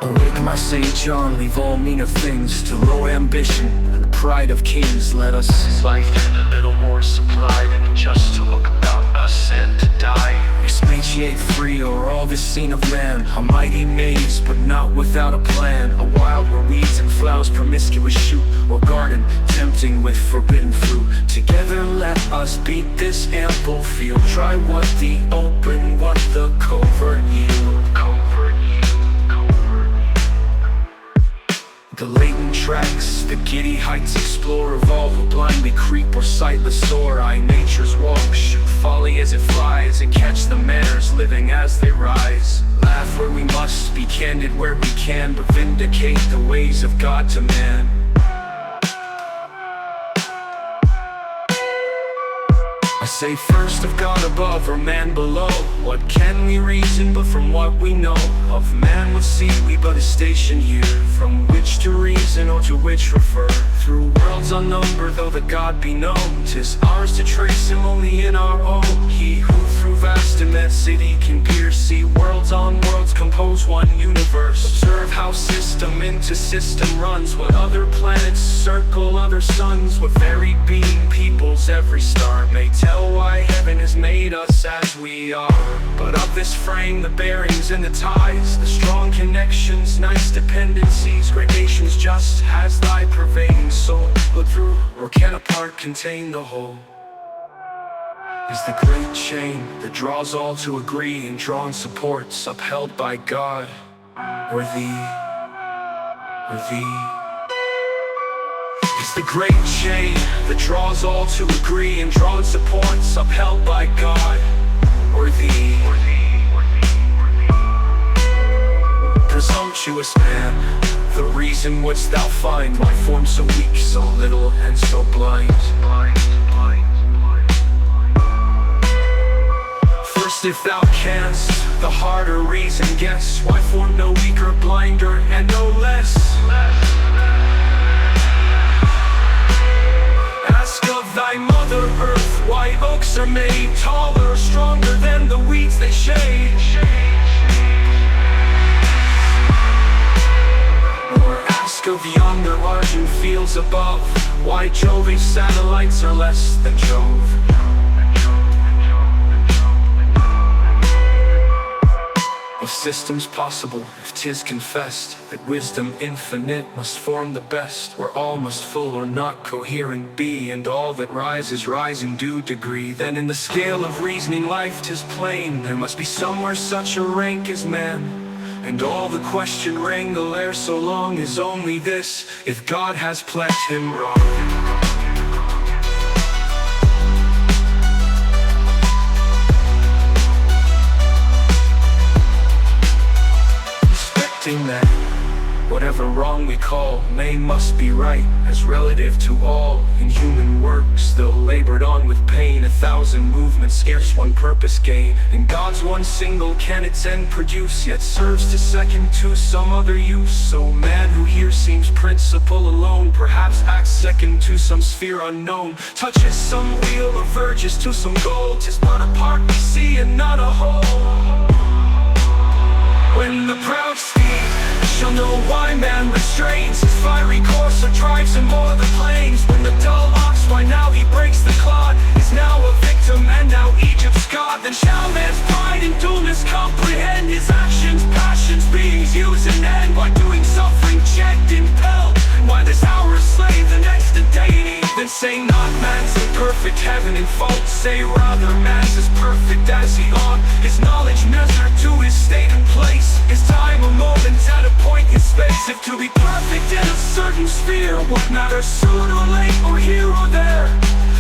Awake, my Saint John, leave all meaner things to low ambition and the pride of kings. Let us his life a little more supplied, and just to look about us and to die. Expatiate free o'er all this scene of man, a mighty maze, but not without a plan. A wild where weeds and flowers promiscuous shoot, or garden tempting with forbidden fruit. Together let us beat this ample field, try what the open, what the covert yield. The latent tracks, the giddy heights explore, revolve who blindly creep or sightless soar. Eye nature's walk, shoot folly as it flies, and catch the manners living as they rise. Laugh where we must, be candid where we can, but vindicate the ways of God to man. I say first of God above or man below. What can we reason but from what we know? Of man what see we but a station here, from which to reason or to which refer. Through worlds unnumbered though the God be known, 'tis ours to trace him only in our own. He who through vast immensity can pierce, see worlds on worlds compose one universe. Observe how system into system runs, what other planets circle other suns, what varied being peoples every star. May tell why heaven has made us as we are. But of this frame the bearings and the ties, the strong connections, nice dependencies, gradations, just as thy pervading soul. Look through, or can a part contain the whole? Is the great chain that draws all to agree, and drawn supports upheld by God, or thee, or thee. It's the great chain that draws all to agree, and drawn supports upheld by God, or thee. Presumptuous man, the reason wouldst thou find my form so weak, so little, and so blind. First, if thou canst, the harder reason guess, why form no weaker, blinder, and no less? Ask of thy mother earth, why oaks are made taller, stronger than the weeds they shade. Or ask of yonder Argent fields above, why Jove's satellites are less than Jove. Of systems possible, if 'tis confessed that wisdom infinite must form the best, where all must full or not coherent be, and all that rises rise in due degree, then in the scale of reasoning life 'tis plain there must be somewhere such a rank as man. And all the question wrangle ere so long is only this: if God has pledged him wrong. That whatever wrong we call may must be right, as relative to all in human works, though labored on with pain. 1,000 movements, scarce one purpose gain, and God's one single can its end produce, yet serves to second to some other use. So man who here seems principle alone, perhaps acts second to some sphere unknown, touches some wheel or verges to some goal. 'Tis but a part we see and not a whole. When the proud steed shall know why man restrains his fiery course or drives him o'er the plains, when the dull ox, why now he breaks the clod, is now a victim and now Egypt's god, then shall man's pride and dullness comprehend his actions, passions, beings use and end, by doing suffering checked, impelled, and why this hour a slave, the next a deity. Then say not man's imperfect heaven in fault, say rather man's as perfect as he ought, his knowledge measured to his state and place, his time a moment at a point in space. If to be perfect in a certain sphere, what matters soon or late or here or there?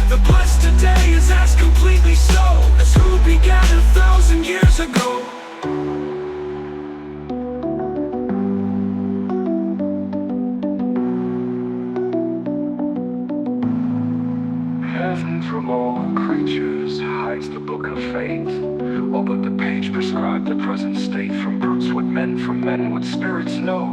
The blessed today is as completely so as who began 1,000 years ago. Heaven from all creatures hides the book of fate, all but the page prescribed the present state. From brutes what men from men would spirits know,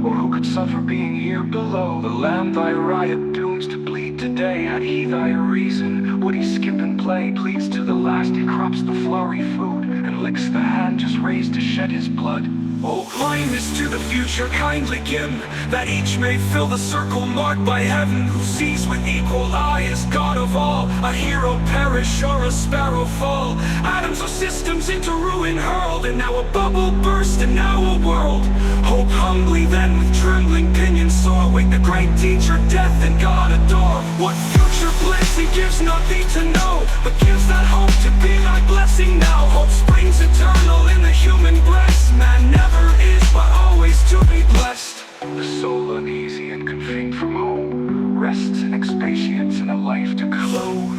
or who could suffer being here below. The lamb thy riot dooms to bleed today, had he thy reason, would he skip and play? Pleads to the last he crops the flowery food, and licks the hand just raised to shed his blood. Oh, blindness to the future kindly give, that each may fill the circle marked by heaven, who sees with equal eye as God of all, a hero perish or a sparrow fall, atoms or systems into ruin hurled, and now a bubble burst and now a world. Hope humbly then with trembling pinions soar, wait the great teacher death and God adore. What future bliss he gives not thee to know, but gives that hope to be thy blessing now. Hope springs eternal in the human breast, man never is but always to be blessed. The soul uneasy and confined from home rests in expatience and a life to clothe.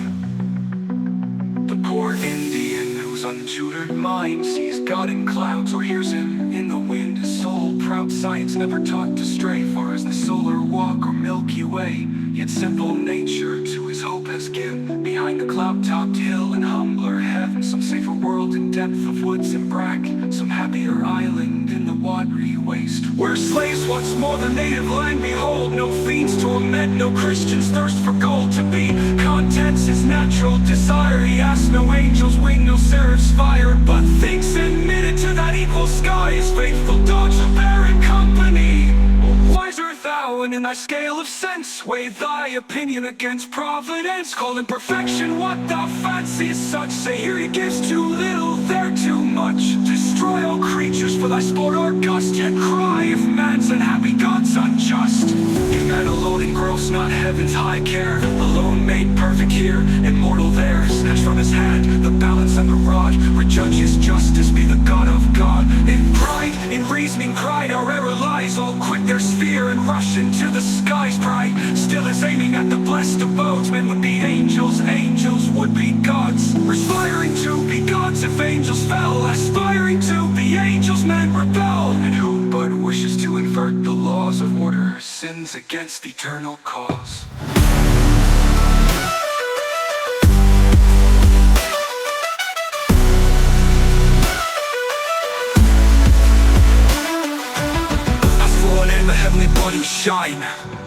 The poor Indian whose untutored mind sees God in clouds or hears him in the wind, his soul proud science never taught to stray far as the solar walk or Milky Way, yet simple nature to his hope has given behind the cloud-topped hill and humbler heaven, some safer world in depth of woods and brack, some happier island in the watery waste, where slaves once more the native land behold, no fiends torment, no Christians thirst for gold, to be content's his natural desire, he asks no angel's wing, no seraph's fire, but thinks admitted to that equal sky, his faithful dogs of barren company. Wiser thou, and in thy scale of sense weigh thy opinion against providence, call imperfection what thou fanciest such, say here he gives too little, there too much, destroy all creatures for thy sport or gust, yet cry if man's unhappy, God's unjust. In man alone engross not heaven's high care, alone made perfect here, immortal there, snatch from his hand the balance and the rod, rejudge his justice, be the God of God. In pride, in reasoning pride our error lies, all quit their sphere and rush into the skies. Pride still is aiming at the blessed abodes, men would be angels, angels would be gods, aspiring to be gods if angels fell, aspiring to be angels men rebel, and who but wishes to invert the laws of order sins against the eternal cause. The heavenly body shine,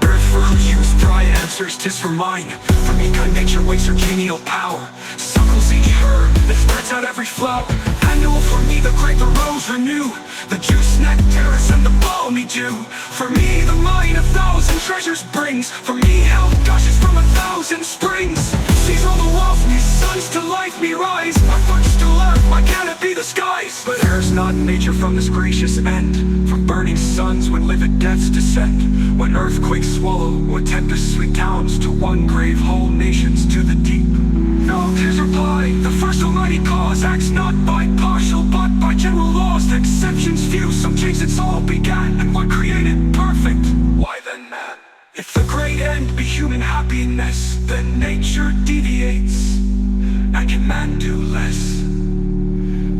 earth for whose use pride answers, 'tis for mine. For me kind nature waits her genial power, suckles each herb that spreads out every flower. Annual for me the grape, the rose renew, the juice, nectaris, and the balmy dew. For me the mine 1,000 treasures brings, for me health gushes from 1,000 springs. Sees all the walls, me suns to life me rise, my footstool earth, my canopy the skies. But errs not nature from this gracious end, from burning suns when livid deaths descend, when earthquakes swallow, or tempests sweep towns to one grave, whole nations to the deep. No, 'tis reply, the first almighty cause acts not by partial but by general laws, the exceptions few, some change since all began, and what created perfect, why then man? If the great end be human happiness, then nature deviates, and can man do less?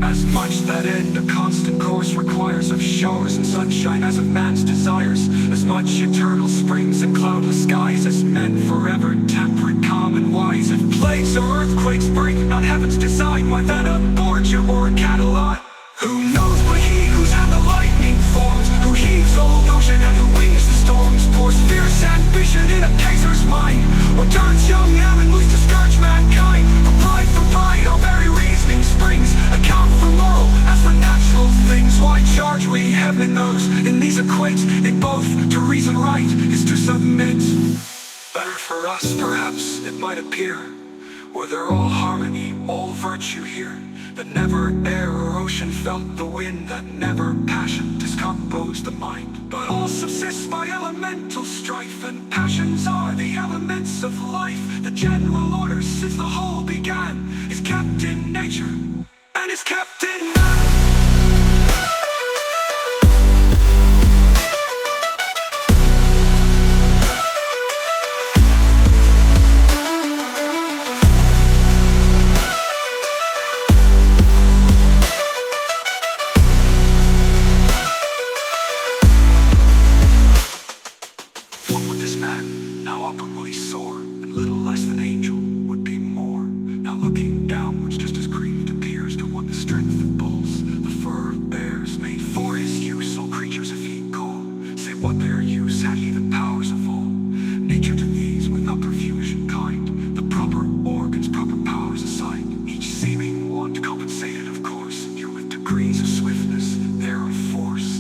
As much that end a constant course requires of showers and sunshine as of man's desires, as much eternal springs and cloudless skies as men forever temperate, calm and wise. If plagues or earthquakes break not heaven's design, why then a Borgia or a Catalan? Who knows but he whose hand the lightning forms, who heaves old ocean and who wings the storms, pours fierce ambition in a Caesar's mind, or turns young Ammon loose to scourge mankind. For pride, our very reasoning springs, account for moral as for natural things. Why charge we heaven those in these equates? It both to reason right is to submit. Better for us perhaps it might appear, were there all harmony, all virtue here, that never air or ocean felt the wind, that never passion discomposed the mind, but all subsists by elemental strife, and passions are the elements of life. The general order since the whole began is kept in nature and is kept in man. Now upwardly soar, and little less than angel would be more. Now looking downwards, just as grieved appears to one the strength that pulls the fur of bears, made for his use all creatures if he call, say what their use had he the powers of all. Nature to these with upper fusion kind, the proper organs, proper powers assigned, each seeming want compensated of course, here with degrees of swiftness, there of force.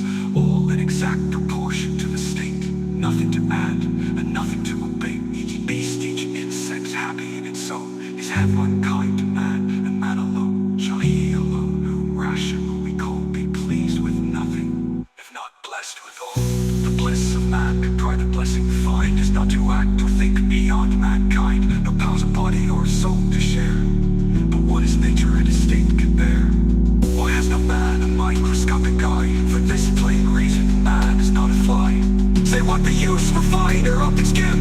so is heaven kind to man, and man alone shall he alone whom rational we call be pleased with nothing, if not blessed with all. The bliss of man could try the blessing find is not to act or think beyond mankind, no powers of body or soul to share, but what his nature and his state can bear. Why has no man a microscopic eye? For this plain reason man is not a fly. Say what the use for finer up its skin,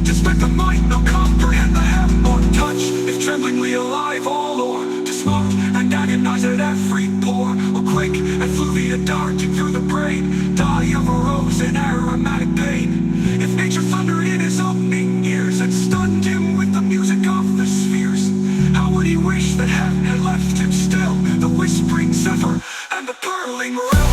to spec the mind not comprehend the hem or touch, if tremblingly alive all o'er, to smoke and agonize at every pore, or quake and fluvia darting through the brain, die of a rose in aromatic pain. If nature thundered in his opening ears and stunned him with the music of the spheres, how would he wish that heaven had left him still, the whispering zephyr and the purling rill?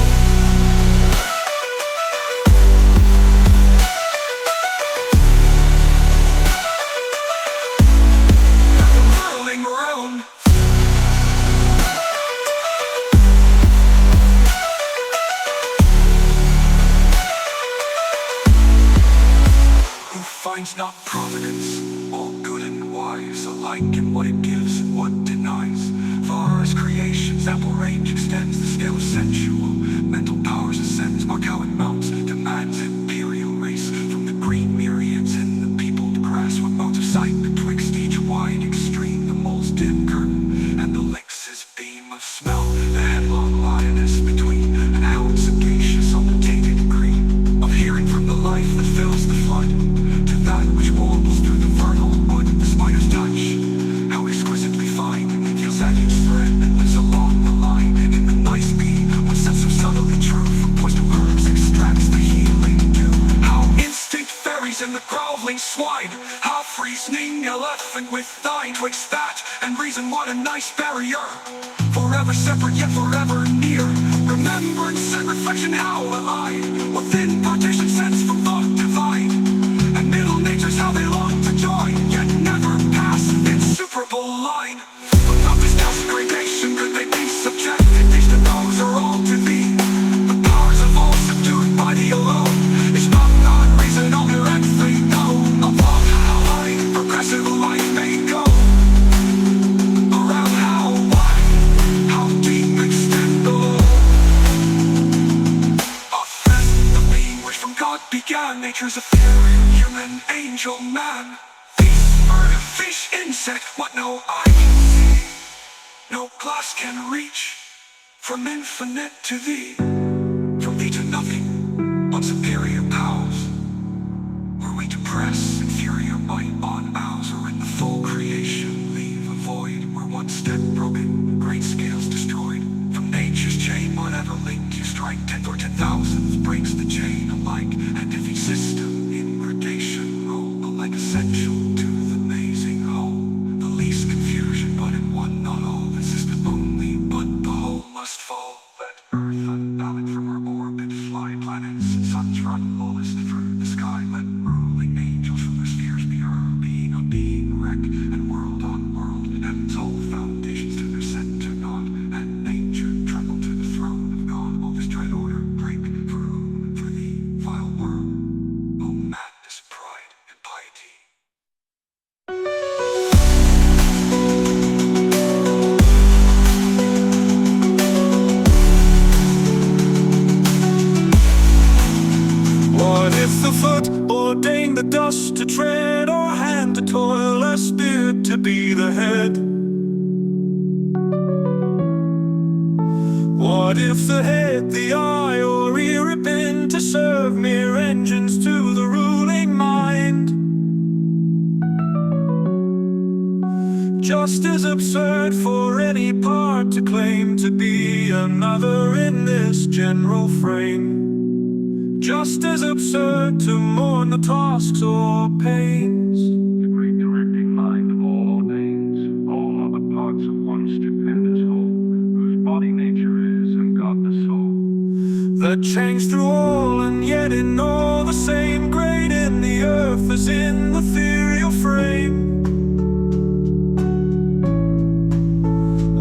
Finds not providence, all good and wise, alike in what it gives and what denies. Far as creation's ample range extends, the scale of sensual, mental powers ascends, mark how it mounts to man's imperial race. From the green myriads in the peopled grass, what modes of sight betwixt each wide extreme, the mole's dim curtain, and the lynx's beam of smell, the headlong lioness between, and how it's sagacious on the tainted green, of hearing from the life that fills the flood, that which warbles through the vernal wood, the spider's touch, how exquisitely fine, feels at each thread and lives along the line, and in the nice bee, what sense so subtly true, from poised herbs extracts the healing dew, how instinct varies in the groveling swine, how reasoning elephant with thine twixt that, and reason what a nice barrier, forever separate yet forever near, remembrance and reflection how allied, what thin partition sense from thought divide, and middle natures how they long to join, yet never pass insuperable line. But not this desecration could they be subjected, these to those are all to thee. The powers of all subdued by thee alone, is not God reason on their end they know, of all how high progressive life may go, around how wide, how deep extend the law. Of this, the being which from God began, nature's ethereal, human, angel, man, beast, bird, fish, insect, what no eye can see, no glass can reach, from infinite to thee, from thee to nothing, on superior powers, were we to press inferior might on ours, or in the full creation leave a void, where one step broken, great scales destroyed, from nature's chain whatever link you strike, 10th or 10,000th breaks the chain alike, and if each system in gradation roll alike essential to the amazing whole, the least confusion but in one not all, the system only but the whole must fall. Let earth unbalanced from her orbit fly, planets and suns run lawless through the sky, let ruling angels from their spheres be heard, being on being wreck, and world on world, heaven's whole foundations to their center nod, and nature tremble to the throne of God. All this dread order break for room for thee, vile worm, O madness, pride, and piety. What if the foot ordained the dust to tread, or hand to toil, a spirit to be the head? What if the head, the eye, or ear had been to serve mere engines to the ruling mind? Just as absurd for any part to claim to be another in this general frame, just as absurd to mourn the tasks or pains, the great directing mind of all ordains, all are the parts of one stupendous whole, whose body nature is and God the soul, that change through all and yet in all the same, great in the earth as in the ethereal frame.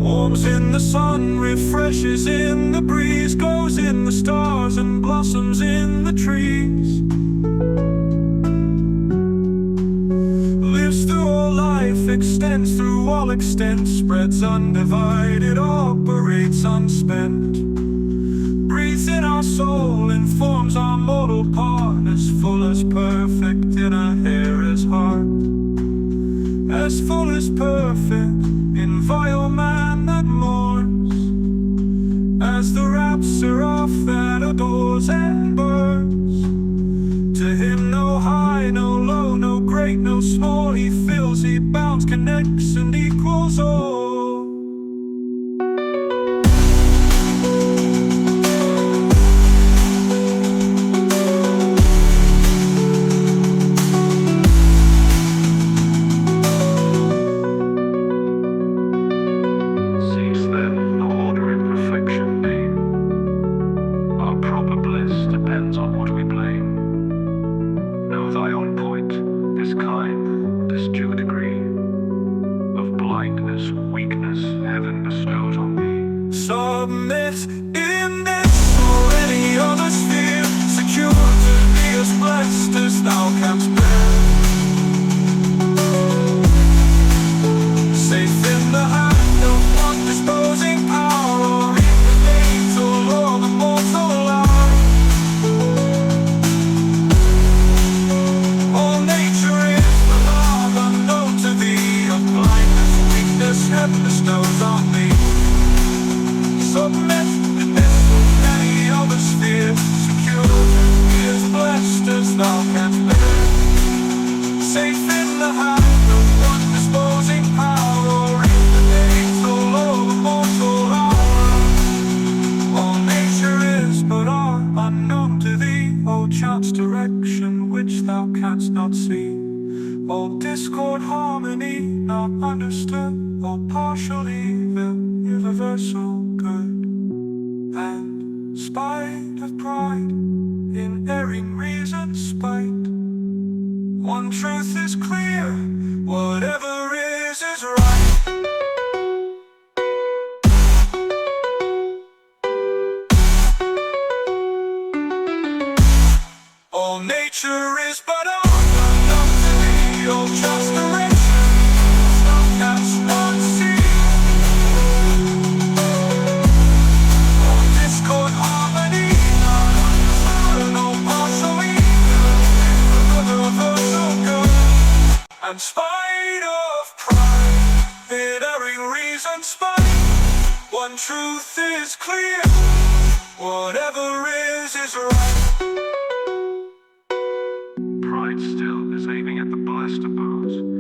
Warms in the sun, refreshes in the breeze, goes in the stars and blossoms in the trees, lives through all life, extends all extent, spreads undivided, operates unspent. Breathes in our soul, informs our mortal part, as full as perfect in a hair as heart. As full as perfect in vile man that mourns, as the rapt seraph that adores and burns. To him no high, no low, no great, no small, he fills, he bounds, connects, and equals all. Depends on what we blame. Know thy own point, this kind, this due degree of blindness, weakness, heaven bestows on thee. Submit in this or any other sphere, secure to be as blessed as thou canst bear. Safe in the hand of one disposing power, or in the angel or the mortal hour. Heaven bestows on me. Submit in this or any other sphere, secure to be as blessed as thou canst bear. Safe in the hand of one disposing power, or in the angel or the mortal hour. All nature is but art unknown to thee, all chance direction which thou canst not see. All discord harmony not understood, all partial evil, universal good. And spite of pride, in erring reason spite, one truth is clear, whatever is right. All nature is but art unknown to thee, all chance direction thou canst not see. All discord harmony not understood, no partial evil, universal good. And spite of pride, in erring reason spite, one truth is clear, whatever is right. Pride still is aiming at the blessed abodes.